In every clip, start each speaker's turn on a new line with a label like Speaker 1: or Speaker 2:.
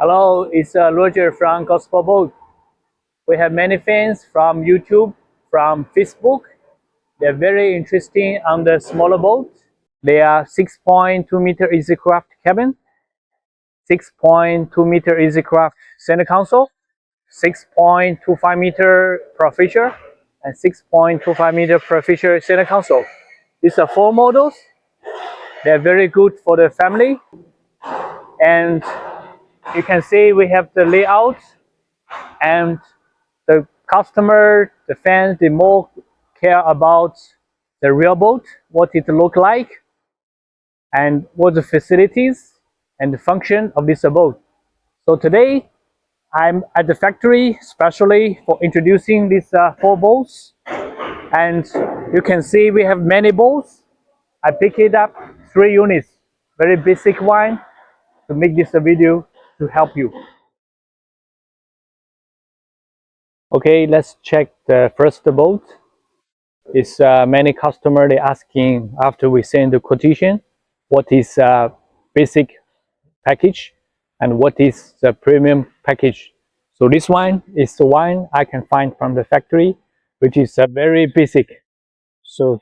Speaker 1: Hello, it's Roger from Gospel Boat. We have many fans from YouTube, from Facebook. They're very interesting on the smaller boat. They are 6.2 meter EasyCraft cabin, 6.2 meter EasyCraft center console, 6.25 meter Profisher, and 6.25 meter Profisher center console. These are four models. They're very good for the family. And you can see we have the layout, and the customer, the fans, they more care about the real boat, what it look like, and what the facilities and the function of this boat. So today I'm at the factory especially for introducing these four boats, and you can see we have many boats. I picked it up 3 units, very basic one, to make this a video to help you. Okay, let's check the first boat. It's many customer they asking after we send the quotation, what is basic package and what is the premium package. So this one is the one I can find from the factory, which is very basic. So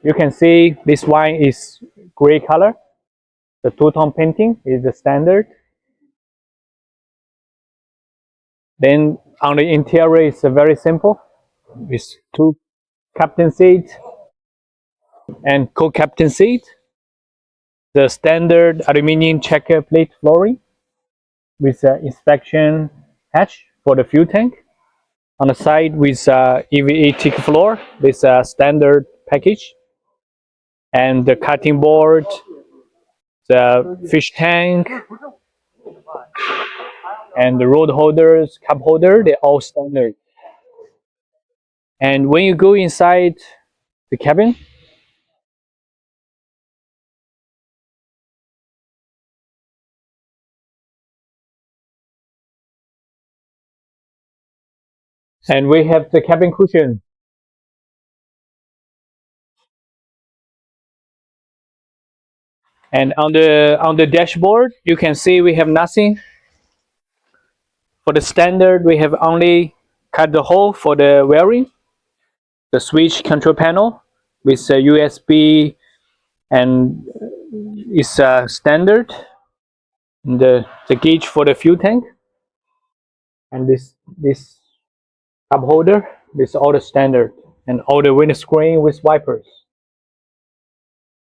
Speaker 1: you can see this one is gray color. The two-tone painting is the standard. Then on the interior is very simple. With two captain seat and co-captain seat. The standard aluminum checker plate flooring with inspection hatch for the fuel tank. On the side with EVA thick floor with a standard package. And the cutting board, the fish tank, and the rod holders, cup holder, they're all standard. And when you go inside the cabin, and we have the cabin cushion. And on the dashboard, you can see we have nothing. For the standard, we have only cut the hole for the wiring, the switch control panel with a USB, and it's standard. And the gauge for the fuel tank, and this cup holder, this all the standard, and all the windscreen with wipers.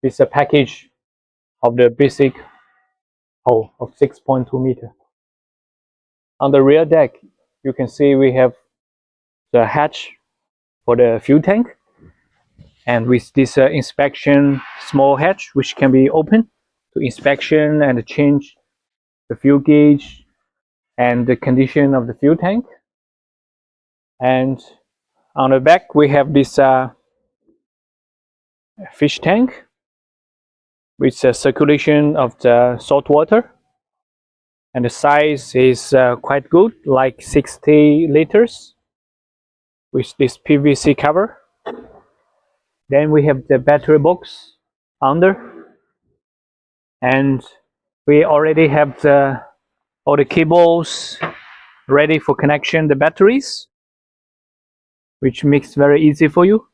Speaker 1: It's a package of the basic hull of 6.2 meter. On the rear deck, you can see we have the hatch for the fuel tank, and with this inspection small hatch which can be open to inspection and change the fuel gauge and the condition of the fuel tank. And on the back we have this fish tank with the circulation of the salt water, and the size is quite good, like 60 liters with this PVC cover. Then we have the battery box under, and we already have all the cables ready for connection the batteries, which makes very easy for you.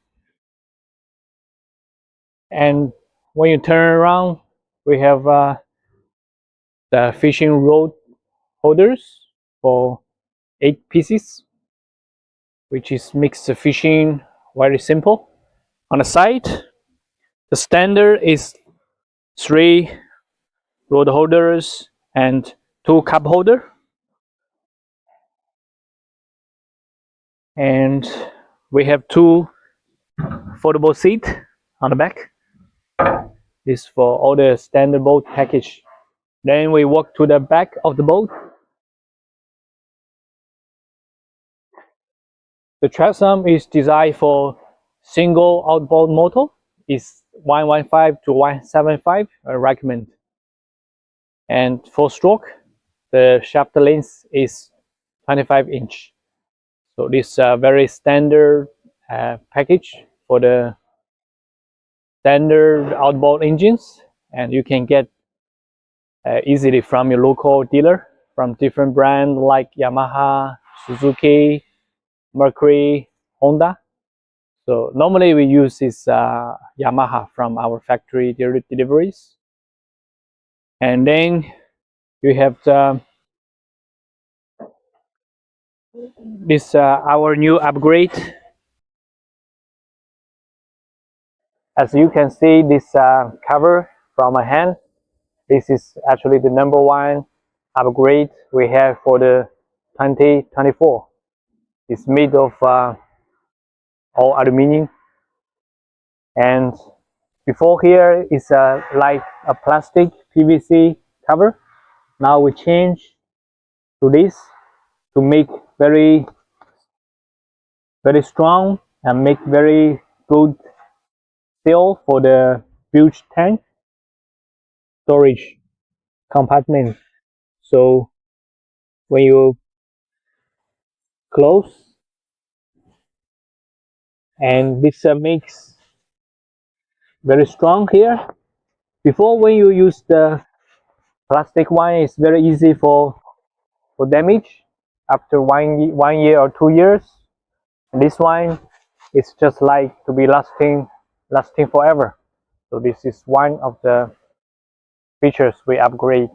Speaker 1: And when you turn around, we have the fishing rod holders for 8 pieces, which makes the fishing very simple. On the side, the standard is 3 rod holders and 2 cup holder. And we have 2 foldable seats on the back. This for all the standard boat package. Then we walk to the back of the boat. The transom is designed for single outboard motor. It's 115 to 175, I recommend. And 4-stroke, the shaft length is 25 inch. So this very standard package for the standard outboard engines, and you can get easily from your local dealer, from different brands like Yamaha, Suzuki, Mercury, Honda. So normally we use this Yamaha from our factory deliveries. And then you have this our new upgrade. As you can see, this cover from my hand, this is actually the #1 upgrade we have for the 2024. It's made of all aluminum, and before here is like a plastic PVC cover. Now we change to this to make very strong and make very good seal for the huge tank storage compartment. So when you close, and this makes very strong here. Before, when you use the plastic one, it's very easy for damage after 1 year or 2 years. And this one is just like to be lasting forever. So this is one of the features we upgrade.